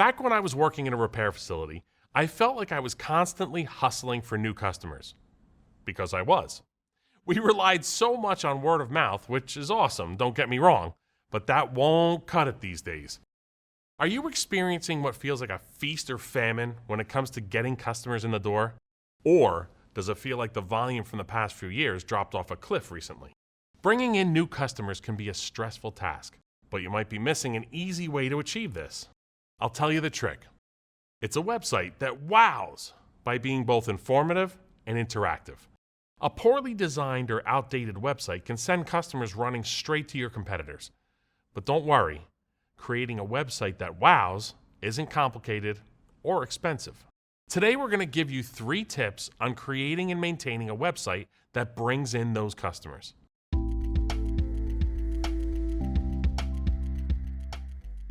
Back when I was working in a repair facility, I felt like I was constantly hustling for new customers. Because I was. We relied so much on word of mouth, which is awesome, don't get me wrong, but that won't cut it these days. Are you experiencing what feels like a feast or famine when it comes to getting customers in the door? Or does it feel like the volume from the past few years dropped off a cliff recently? Bringing in new customers can be a stressful task, but you might be missing an easy way to achieve this. I'll tell you the trick. It's a website that wows by being both informative and interactive. A poorly designed or outdated website can send customers running straight to your competitors. But don't worry, creating a website that wows isn't complicated or expensive. Today we're going to give you 3 tips on creating and maintaining a website that brings in those customers.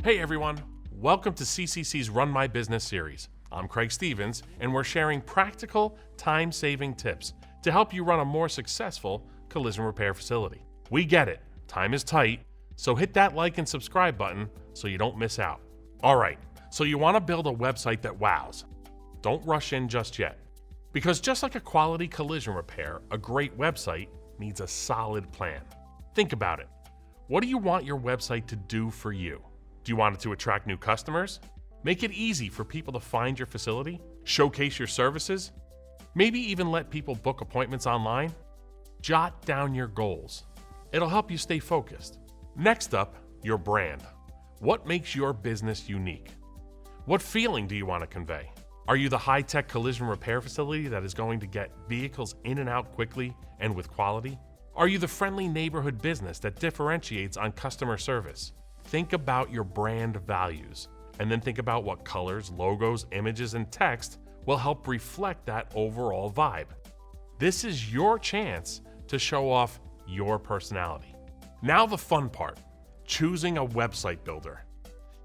Hey everyone, welcome to CCC's Run My Business series. I'm Craig Stevens, and we're sharing practical, time-saving tips to help you run a more successful collision repair facility. We get it, time is tight, so hit that like and subscribe button so you don't miss out. All right, so you want to build a website that wows. Don't rush in just yet. Because just like a quality collision repair, a great website needs a solid plan. Think about it. What do you want your website to do for you? Do you want it to attract new customers? Make it easy for people to find your facility? Showcase your services? Maybe even let people book appointments online? Jot down your goals. It'll help you stay focused. Next up, your brand. What makes your business unique? What feeling do you want to convey? Are you the high-tech collision repair facility that is going to get vehicles in and out quickly and with quality? Are you the friendly neighborhood business that differentiates on customer service? Think about your brand values, and then think about what colors, logos, images, and text will help reflect that overall vibe. This is your chance to show off your personality. Now the fun part, choosing a website builder.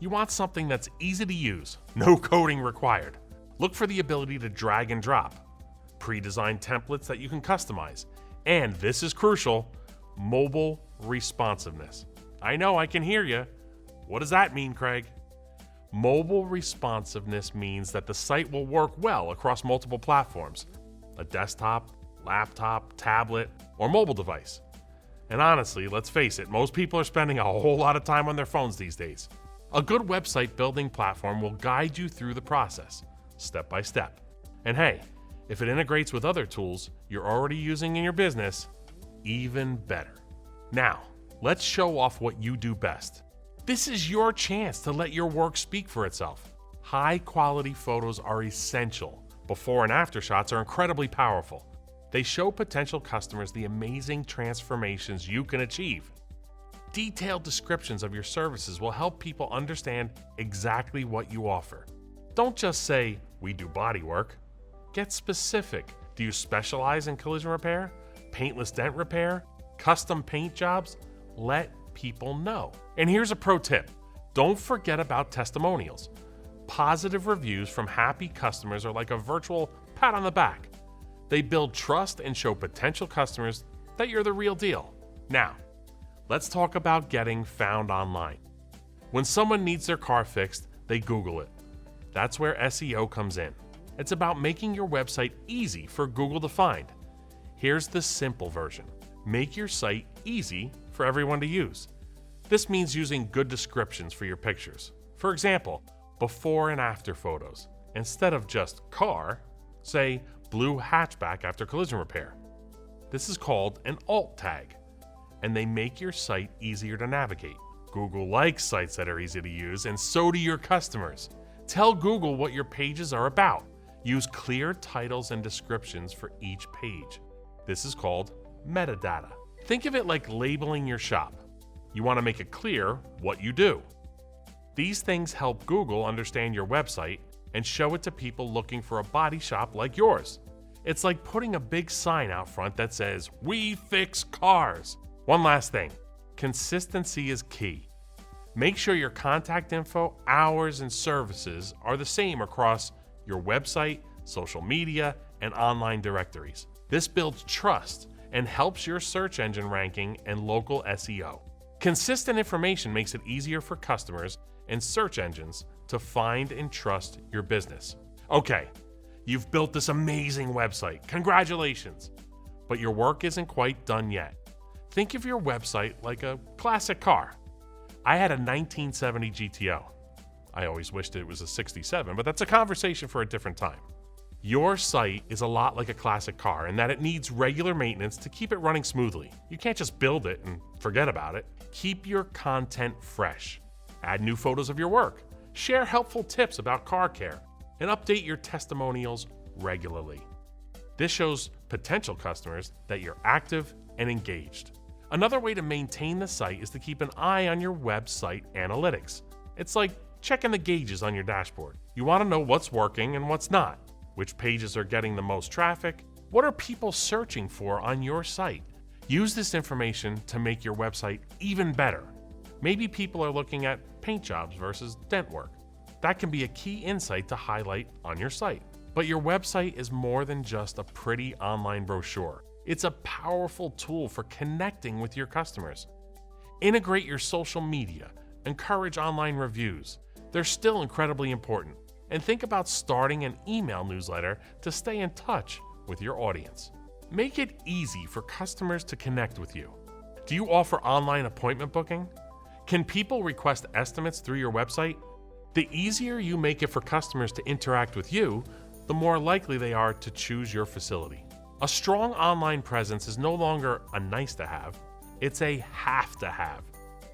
You want something that's easy to use, no coding required. Look for the ability to drag and drop, pre-designed templates that you can customize, and this is crucial, mobile responsiveness. I know, I can hear you. What does that mean, Craig? Mobile responsiveness means that the site will work well across multiple platforms, a desktop, laptop, tablet, or mobile device. And honestly, let's face it, most people are spending a whole lot of time on their phones these days. A good website building platform will guide you through the process, step by step. And hey, if it integrates with other tools you're already using in your business, even better. Now, let's show off what you do best. This is your chance to let your work speak for itself. High-quality photos are essential. Before and after shots are incredibly powerful. They show potential customers the amazing transformations you can achieve. Detailed descriptions of your services will help people understand exactly what you offer. Don't just say, "We do body work." Get specific. Do you specialize in collision repair, paintless dent repair, custom paint jobs? Let people know. And here's a pro tip. Don't forget about testimonials. Positive reviews from happy customers are like a virtual pat on the back. They build trust and show potential customers that you're the real deal. Now, let's talk about getting found online. When someone needs their car fixed, they Google it. That's where SEO comes in. It's about making your website easy for Google to find. Here's the simple version. Make your site easy for everyone to use. This means using good descriptions for your pictures. For example, before and after photos. Instead of just car, say blue hatchback after collision repair. This is called an alt tag, and they make your site easier to navigate. Google likes sites that are easy to use, and so do your customers. Tell Google what your pages are about. Use clear titles and descriptions for each page. This is called metadata. Think of it like labeling your shop. You want to make it clear what you do. These things help Google understand your website and show it to people looking for a body shop like yours. It's like putting a big sign out front that says, "We fix cars." One last thing, consistency is key. Make sure your contact info, hours, and services are the same across your website, social media, and online directories. This builds trust and helps your search engine ranking and local SEO. Consistent information makes it easier for customers and search engines to find and trust your business. Okay, you've built this amazing website. Congratulations! But your work isn't quite done yet. Think of your website like a classic car. I had a 1970 GTO. I always wished it was a 67, but that's a conversation for a different time. Your site is a lot like a classic car in that it needs regular maintenance to keep it running smoothly. You can't just build it and forget about it. Keep your content fresh. Add new photos of your work. Share helpful tips about car care, and update your testimonials regularly. This shows potential customers that you're active and engaged. Another way to maintain the site is to keep an eye on your website analytics. It's like checking the gauges on your dashboard. You want to know what's working and what's not, which pages are getting the most traffic, what are people searching for on your site. Use this information to make your website even better. Maybe people are looking at paint jobs versus dent work. That can be a key insight to highlight on your site. But your website is more than just a pretty online brochure. It's a powerful tool for connecting with your customers. Integrate your social media, encourage online reviews. They're still incredibly important. And think about starting an email newsletter to stay in touch with your audience. Make it easy for customers to connect with you. Do you offer online appointment booking? Can people request estimates through your website? The easier you make it for customers to interact with you, the more likely they are to choose your facility. A strong online presence is no longer a nice to have, it's a have to have.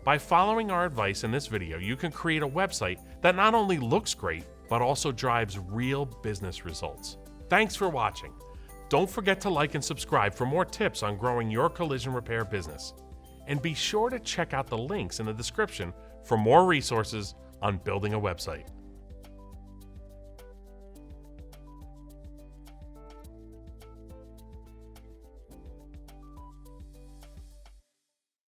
By following our advice in this video, you can create a website that not only looks great, but also drives real business results. Thanks for watching. Don't forget to like and subscribe for more tips on growing your collision repair business. And be sure to check out the links in the description for more resources on building a website.